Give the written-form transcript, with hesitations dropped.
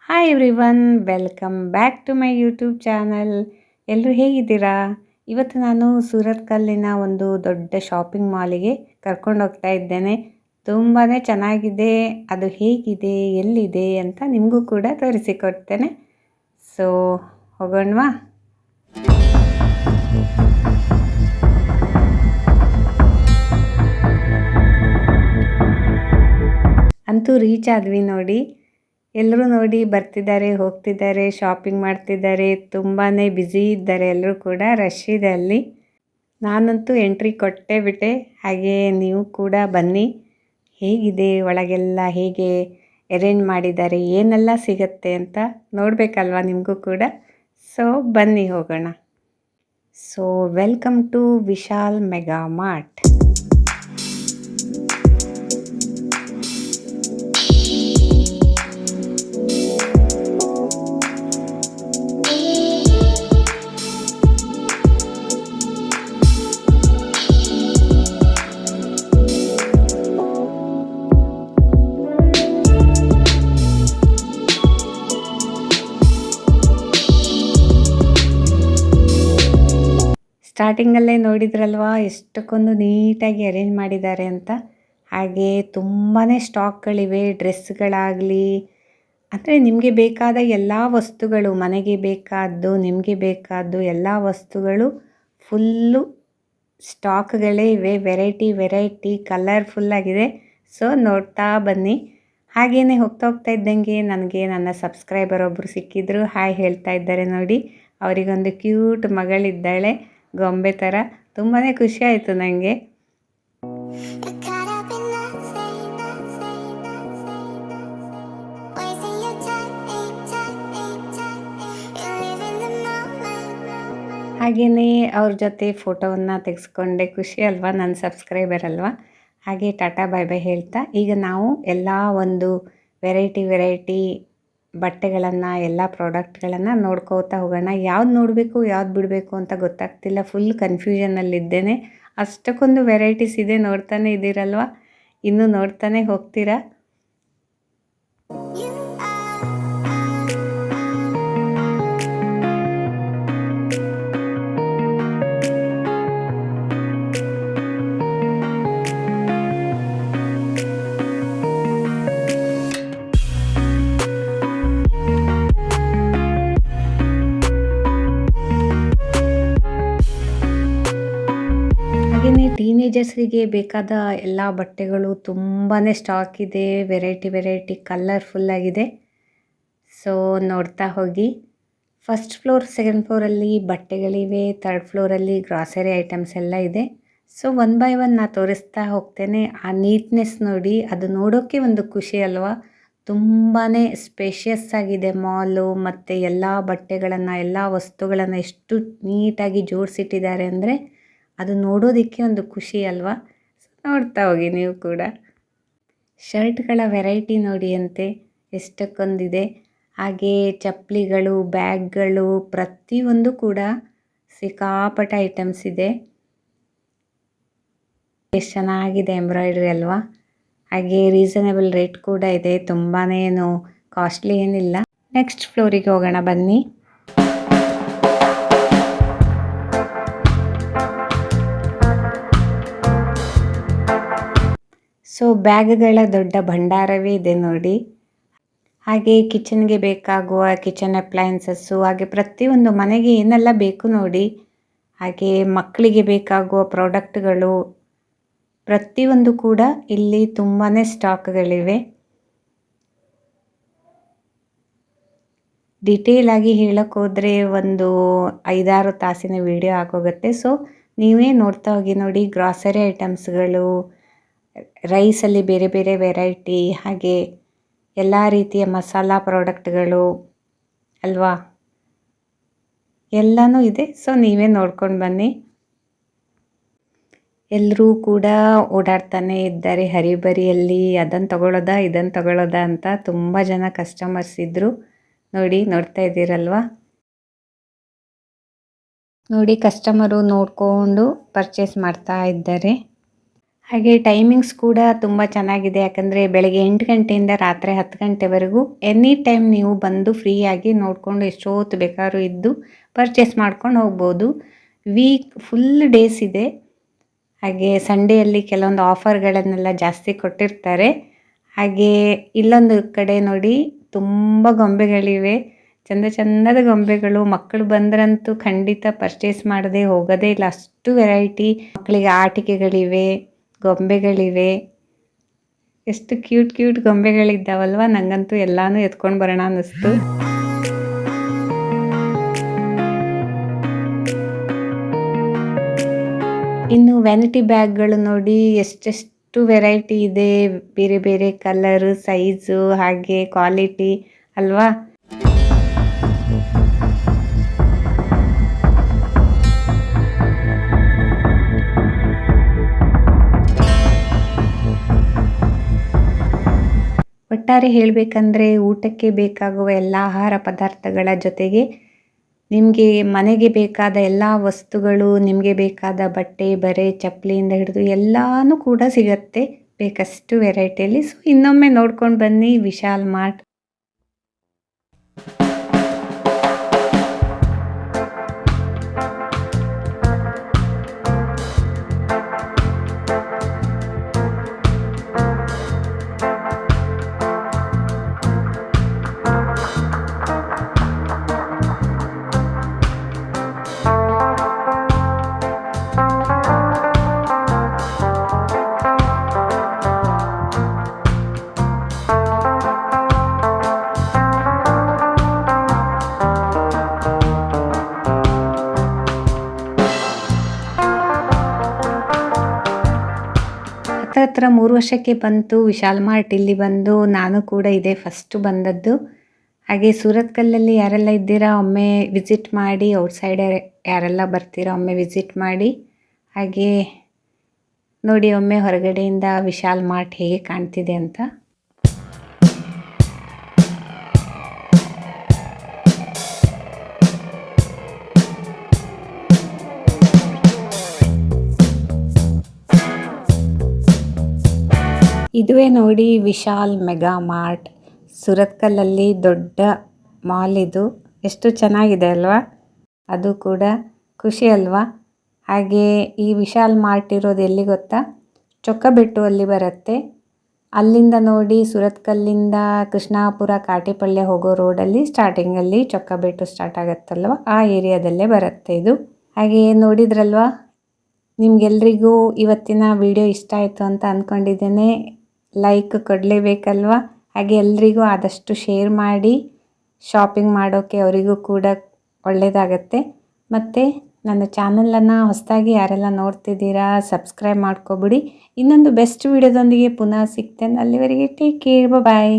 Hi everyone, welcome back to my YouTube channel. ಎಲ್ಲರೂ ಹೇಗಿದ್ದೀರಾ? ಇವತ್ತು ನಾನು ಸೂರತ್ಕಲ್ಲಿನ ಒಂದು ದೊಡ್ಡ ಶಾಪಿಂಗ್ ಮಾಲಿಗೆ ಕರ್ಕೊಂಡು ಹೋಗ್ತಾ ಇದ್ದೇನೆ. ತುಂಬಾ ಚೆನ್ನಾಗಿದೆ. ಅದು ಹೇಗಿದೆ, ಎಲ್ಲಿದೆ ಅಂತ ನಿಮಗೂ ಕೂಡ ತೋರಿಸಿಕೊಡ್ತೇನೆ. ಸೊ ಹೋಗೋಣವಾ? ಅಂತೂ ರೀಚ್ ಆದ್ವಿ ನೋಡಿ. ಎಲ್ಲರೂ ನೋಡಿ ಬರ್ತಿದ್ದಾರೆ, ಹೋಗ್ತಿದ್ದಾರೆ, ಶಾಪಿಂಗ್ ಮಾಡ್ತಿದ್ದಾರೆ. ತುಂಬಾ ಬ್ಯುಸಿ ಇದ್ದಾರೆ, ಎಲ್ಲರೂ ಕೂಡ ರಶ್ ಇದೆ ಅಲ್ಲಿ. ನಾನಂತೂ ಎಂಟ್ರಿ ಕೊಟ್ಟೇ ಬಿಟ್ಟೆ. ಹಾಗೆ ನೀವು ಕೂಡ ಬನ್ನಿ. ಹೇಗಿದೆ ಒಳಗೆಲ್ಲ, ಹೇಗೆ ಅರೇಂಜ್ ಮಾಡಿದ್ದಾರೆ, ಏನೆಲ್ಲ ಸಿಗತ್ತೆ ಅಂತ ನೋಡಬೇಕಲ್ವ ನಿಮಗೂ ಕೂಡ. ಸೊ ಬನ್ನಿ ಹೋಗೋಣ. So welcome to Vishal Mega Mart. ಸ್ಟಾರ್ಟಿಂಗಲ್ಲೇ ನೋಡಿದ್ರಲ್ವ ಎಷ್ಟಕ್ಕೊಂದು ನೀಟಾಗಿ ಅರೇಂಜ್ ಮಾಡಿದ್ದಾರೆ ಅಂತ. ಹಾಗೆ ತುಂಬಾ ಸ್ಟಾಕ್ಗಳಿವೆ, ಡ್ರೆಸ್ಗಳಾಗಲಿ, ಅಂದರೆ ನಿಮಗೆ ಬೇಕಾದ ಎಲ್ಲ ವಸ್ತುಗಳು, ಮನೆಗೆ ಬೇಕಾದ್ದು, ನಿಮಗೆ ಬೇಕಾದ್ದು ಎಲ್ಲ ವಸ್ತುಗಳು ಫುಲ್ಲು ಸ್ಟಾಕ್ಗಳೇ ಇವೆ. ವೆರೈಟಿ ಕಲರ್ಫುಲ್ಲಾಗಿದೆ. ಸೊ ನೋಡ್ತಾ ಬನ್ನಿ. ಹಾಗೆಯೇ ಹೋಗ್ತಾ ಇದ್ದಂಗೆ ನನಗೆ ನನ್ನ ಸಬ್ಸ್ಕ್ರೈಬರ್ ಒಬ್ಬರು ಸಿಕ್ಕಿದ್ರು. ಹಾಯ್ ಹೇಳ್ತಾ ಇದ್ದಾರೆ ನೋಡಿ. ಅವರಿಗೊಂದು ಕ್ಯೂಟ್ ಮಗಳಿದ್ದಾಳೆ, ಗೊಂಬೆ ಥರ. ತುಂಬಾ ಖುಷಿ ಆಯಿತು ನನಗೆ. ಹಾಗೆಯೇ ಅವ್ರ ಜೊತೆ ಫೋಟೋವನ್ನು ತೆಗೆಸ್ಕೊಂಡೆ. ಖುಷಿ ಅಲ್ವಾ, ನನ್ನ ಸಬ್ಸ್ಕ್ರೈಬರ್ ಅಲ್ವಾ. ಹಾಗೆ ಟಾಟಾ ಬೈ ಬೈ ಹೇಳ್ತಾ ಈಗ ನಾವು ಎಲ್ಲ ಒಂದು ವೆರೈಟಿ ಬಟ್ಟೆಗಳನ್ನು, ಎಲ್ಲ ಪ್ರಾಡಕ್ಟ್ಗಳನ್ನು ನೋಡ್ಕೋತಾ ಹೋಗೋಣ. ಯಾವ್ದು ನೋಡಬೇಕು, ಯಾವ್ದು ಬಿಡಬೇಕು ಅಂತ ಗೊತ್ತಾಗ್ತಿಲ್ಲ. ಫುಲ್ ಕನ್ಫ್ಯೂಷನಲ್ಲಿದ್ದೇನೆ. ಅಷ್ಟಕ್ಕೊಂದು ವೆರೈಟೀಸ್ ಇದೆ, ನೋಡ್ತಾನೆ ಇದ್ದೀರಲ್ವ, ಇನ್ನೂ ನೋಡ್ತಾನೆ ಹೋಗ್ತೀರಾ. ಟೀನೇಜರ್ಸ್ಗೆ ಬೇಕಾದ ಎಲ್ಲ ಬಟ್ಟೆಗಳು ತುಂಬಾ ಸ್ಟಾಕ್ ಇದೆ. ವೆರೈಟಿ ಕಲರ್ಫುಲ್ಲಾಗಿದೆ. ಸೊ ನೋಡ್ತಾ ಹೋಗಿ. ಫಸ್ಟ್ ಫ್ಲೋರ್, ಸೆಕೆಂಡ್ ಫ್ಲೋರಲ್ಲಿ ಬಟ್ಟೆಗಳಿವೆ, ಥರ್ಡ್ ಫ್ಲೋರಲ್ಲಿ ಗ್ರಾಸರಿ ಐಟಮ್ಸ್ ಎಲ್ಲ ಇದೆ. ಸೊ ಒನ್ ಬೈ ಒನ್ ನಾನು ತೋರಿಸ್ತಾ ಹೋಗ್ತೇನೆ. ಆ ನೀಟ್ನೆಸ್ ನೋಡಿ, ಅದು ನೋಡೋಕ್ಕೆ ಒಂದು ಖುಷಿ ಅಲ್ವಾ. ತುಂಬಾ ಸ್ಪೇಷಿಯಸ್ ಆಗಿದೆ ಮಾಲು. ಮತ್ತು ಎಲ್ಲ ಬಟ್ಟೆಗಳನ್ನು, ಎಲ್ಲ ವಸ್ತುಗಳನ್ನು ಎಷ್ಟು ನೀಟಾಗಿ ಜೋಡಿಸಿಟ್ಟಿದ್ದಾರೆ ಅಂದರೆ ಅದು ನೋಡೋದಕ್ಕೆ ಒಂದು ಖುಷಿ ಅಲ್ವಾ. ನೋಡ್ತಾ ಹೋಗಿ ನೀವು ಕೂಡ. ಶರ್ಟ್ಗಳ ವೆರೈಟಿ ನೋಡಿ ಅಂತೆ ಎಷ್ಟಕ್ಕೊಂದಿದೆ. ಹಾಗೆ ಚಪ್ಪಲಿಗಳು, ಬ್ಯಾಗ್ಗಳು, ಪ್ರತಿಯೊಂದು ಕೂಡ ಸಿಕ್ಕಾಪಟ್ಟೆ ಐಟಮ್ಸ್ ಇದೆ. ಎಷ್ಟು ಚೆನ್ನಾಗಿದೆ ಎಂಬ್ರಾಯ್ಡ್ರಿ ಅಲ್ವಾ. ಹಾಗೆ ರೀಸನಬಲ್ ರೇಟ್ ಕೂಡ ಇದೆ, ತುಂಬಾ ಏನು ಕಾಸ್ಟ್ಲಿ ಏನಿಲ್ಲ. ನೆಕ್ಸ್ಟ್ ಫ್ಲೋರಿಗೆ ಹೋಗೋಣ ಬನ್ನಿ. ಸೊ ಬ್ಯಾಗ್ಗಳ ದೊಡ್ಡ ಭಂಡಾರವೇ ಇದೆ ನೋಡಿ. ಹಾಗೆ ಕಿಚನ್ಗೆ ಬೇಕಾಗುವ ಕಿಚನ್ ಅಪ್ಲಯನ್ಸಸ್ಸು, ಹಾಗೆ ಪ್ರತಿಯೊಂದು ಮನೆಗೆ ಏನೆಲ್ಲ ಬೇಕು ನೋಡಿ. ಹಾಗೆ ಮಕ್ಕಳಿಗೆ ಬೇಕಾಗುವ ಪ್ರಾಡಕ್ಟ್ಗಳು ಪ್ರತಿಯೊಂದು ಕೂಡ ಇಲ್ಲಿ ತುಂಬಾ ಸ್ಟಾಕ್ಗಳಿವೆ. ಡಿಟೇಲ್ ಆಗಿ ಹೇಳಕ್ಕೆ ಹೋದರೆ ಒಂದು 5-6 ತಾಸಿನ ವಿಡಿಯೋ ಆಗೋಗುತ್ತೆ. ಸೊ ನೀವೇ ನೋಡ್ತಾ ಹೋಗಿ ನೋಡಿ. ಗ್ರಾಸರಿ ಐಟಮ್ಸ್ಗಳು, ರೈಸಲ್ಲಿ ಬೇರೆ ಬೇರೆ ವೆರೈಟಿ, ಹಾಗೆ ಎಲ್ಲ ರೀತಿಯ ಮಸಾಲ ಪ್ರಾಡಕ್ಟ್ಗಳು ಅಲ್ವಾ, ಎಲ್ಲನೂ ಇದೆ. ಸೊ ನೀವೇ ನೋಡ್ಕೊಂಡು ಬನ್ನಿ. ಎಲ್ಲರೂ ಕೂಡ ಓಡಾಡ್ತಾನೆ ಇದ್ದಾರೆ ಹರಿಬರಿಯಲ್ಲಿ. ಅದನ್ನು ತಗೊಳ್ಳೋದಾ ಇದನ್ನು ತಗೊಳ್ಳೋದಾ ಅಂತ ತುಂಬ ಜನ ಕಸ್ಟಮರ್ಸ್ ಇದ್ದರು. ನೋಡ್ತಾ ಇದ್ದೀರಲ್ವಾ. ನೋಡಿ ಕಸ್ಟಮರು ನೋಡಿಕೊಂಡು ಪರ್ಚೇಸ್ ಮಾಡ್ತಾ ಇದ್ದಾರೆ. ಹಾಗೆ ಟೈಮಿಂಗ್ಸ್ ಕೂಡ ತುಂಬ ಚೆನ್ನಾಗಿದೆ. ಯಾಕಂದರೆ ಬೆಳಗ್ಗೆ 8 ಗಂಟೆಯಿಂದ ರಾತ್ರಿ 10 ಗಂಟೆವರೆಗೂ ಎನಿ ಟೈಮ್ ನೀವು ಬಂದು ಫ್ರೀಯಾಗಿ ನೋಡಿಕೊಂಡು ಎಷ್ಟೊತ್ತು ಬೇಕಾದ್ರೂ ಇದ್ದು ಪರ್ಚೇಸ್ ಮಾಡ್ಕೊಂಡು ಹೋಗ್ಬೋದು. ವೀಕ್ ಫುಲ್ ಡೇಸ್ ಇದೆ. ಹಾಗೆ ಸಂಡೇಯಲ್ಲಿ ಕೆಲವೊಂದು ಆಫರ್ಗಳನ್ನೆಲ್ಲ ಜಾಸ್ತಿ ಕೊಟ್ಟಿರ್ತಾರೆ. ಹಾಗೆ ಇಲ್ಲೊಂದು ಕಡೆ ನೋಡಿ ತುಂಬ ಗೊಂಬೆಗಳಿವೆ, ಚಂದ ಚಂದದ ಗೊಂಬೆಗಳು. ಮಕ್ಕಳು ಬಂದ್ರಂತೂ ಖಂಡಿತ ಪರ್ಚೇಸ್ ಮಾಡದೆ ಹೋಗೋದೇ ಇಲ್ಲ, ಅಷ್ಟು ವೆರೈಟಿ. ಮಕ್ಕಳಿಗೆ ಆಟಿಕೆಗಳಿವೆ, ಗೊಂಬೆಗಳಿವೆ, ಎಷ್ಟು ಕ್ಯೂಟ್ ಕ್ಯೂಟ್ ಗೊಂಬೆಗಳಿದ್ದಾವಲ್ವ. ನನಗಂತೂ ಎಲ್ಲಾನು ಎತ್ಕೊಂಡು ಬರೋಣ ಅನ್ನಿಸ್ತು. ಇನ್ನು ವ್ಯಾನಿಟಿ ಬ್ಯಾಗ್ಗಳು ನೋಡಿ ಎಷ್ಟೆಷ್ಟು ವೆರೈಟಿ ಇದೆ, ಬೇರೆ ಬೇರೆ ಕಲರು, ಸೈಜು, ಹಾಗೆ ಕ್ವಾಲಿಟಿ ಅಲ್ವಾ. ಒಟ್ಟಾರೆ ಹೇಳಬೇಕಂದ್ರೆ ಊಟಕ್ಕೆ ಬೇಕಾಗುವ ಎಲ್ಲ ಆಹಾರ ಪದಾರ್ಥಗಳ ಜೊತೆಗೆ ನಿಮಗೆ ಮನೆಗೆ ಬೇಕಾದ ಎಲ್ಲ ವಸ್ತುಗಳು, ನಿಮಗೆ ಬೇಕಾದ ಬಟ್ಟೆ ಬರೆ ಚಪ್ಪಲಿಯಿಂದ ಹಿಡಿದು ಎಲ್ಲನೂ ಕೂಡ ಸಿಗತ್ತೆ ಬೇಕಷ್ಟು ವೆರೈಟಿಯಲ್ಲಿ. ಸೊ ಇನ್ನೊಮ್ಮೆ ನೋಡ್ಕೊಂಡು ಬನ್ನಿ ವಿಶಾಲ್ ಮಾರ್ಟ್. ಹತ್ರ 3 ವರ್ಷಕ್ಕೆ ಬಂತು ವಿಶಾಲ್ ಮಾರ್ಟ್ ಇಲ್ಲಿ ಬಂದು. ನಾನು ಕೂಡ ಇದೇ ಫಸ್ಟ್ ಬಂದದ್ದು. ಹಾಗೆ ಸೂರತ್ಕಲ್ಲಲ್ಲಿ ಯಾರೆಲ್ಲ ಇದ್ದೀರಾ ಒಮ್ಮೆ ವಿಸಿಟ್ ಮಾಡಿ, ಔಟ್ಸೈಡ್ ಯಾರೆಲ್ಲ ಬರ್ತೀರಾ ಒಮ್ಮೆ ವಿಸಿಟ್ ಮಾಡಿ. ಹಾಗೆ ನೋಡಿ ಒಮ್ಮೆ ಹೊರಗಡೆಯಿಂದ ವಿಶಾಲ್ ಮಾರ್ಟ್ ಹೇಗೆ ಕಾಣ್ತಿದೆ ಅಂತ. ಇದುವೇ ನೋಡಿ ವಿಶಾಲ್ ಮೆಗಾ ಮಾರ್ಟ್. ಸುರತ್ಕಲ್ಲಲ್ಲಿ ದೊಡ್ಡ ಮಾಲ್ ಇದು. ಎಷ್ಟು ಚೆನ್ನಾಗಿದೆ ಅಲ್ವಾ, ಅದು ಕೂಡ ಖುಷಿ ಅಲ್ವಾ. ಹಾಗೆ ಈ ವಿಶಾಲ್ ಮಾರ್ಟ್ ಇರೋದು ಎಲ್ಲಿ ಗೊತ್ತಾ, ಚೊಕ್ಕಬೆಟ್ಟು ಅಲ್ಲಿ ಬರುತ್ತೆ. ಅಲ್ಲಿಂದ ನೋಡಿ ಸುರತ್ಕಲ್ಲಿಂದ ಕೃಷ್ಣಾಪುರ ಕಾಟಿಪಳ್ಳಿ ಹೋಗೋ ರೋಡಲ್ಲಿ ಸ್ಟಾರ್ಟಿಂಗಲ್ಲಿ ಚೊಕ್ಕಬೆಟ್ಟು ಸ್ಟಾರ್ಟ್ ಆಗುತ್ತಲ್ವ, ಆ ಏರಿಯಾದಲ್ಲೇ ಬರುತ್ತೆ ಇದು. ಹಾಗೆ ನೋಡಿದ್ರಲ್ವ, ನಿಮ್ಗೆಲ್ರಿಗೂ ಇವತ್ತಿನ ವಿಡಿಯೋ ಇಷ್ಟ ಆಯಿತು ಅಂತ ಅಂದ್ಕೊಂಡಿದ್ದೇನೆ. ಲೈಕ್ ಕೊಡಲೇಬೇಕಲ್ವ. ಹಾಗೆ ಎಲ್ರಿಗೂ ಆದಷ್ಟು ಶೇರ್ ಮಾಡಿ, ಶಾಪಿಂಗ್ ಮಾಡೋಕ್ಕೆ ಅವರಿಗೂ ಕೂಡ ಒಳ್ಳೆಯದಾಗತ್ತೆ. ಮತ್ತು ನನ್ನ ಚಾನಲನ್ನು ಹೊಸದಾಗಿ ಯಾರೆಲ್ಲ ನೋಡ್ತಿದ್ದೀರಾ ಸಬ್ಸ್ಕ್ರೈಬ್ ಮಾಡ್ಕೊಬಿಡಿ. ಇನ್ನೊಂದು ಬೆಸ್ಟ್ ವಿಡಿಯೋದೊಂದಿಗೆ ಪುನಃ ಸಿಗ್ತೇನೆ. ಅಲ್ಲಿವರೆಗೆ ಟೇಕ್ ಕೇರ್, ಬಾಯ್.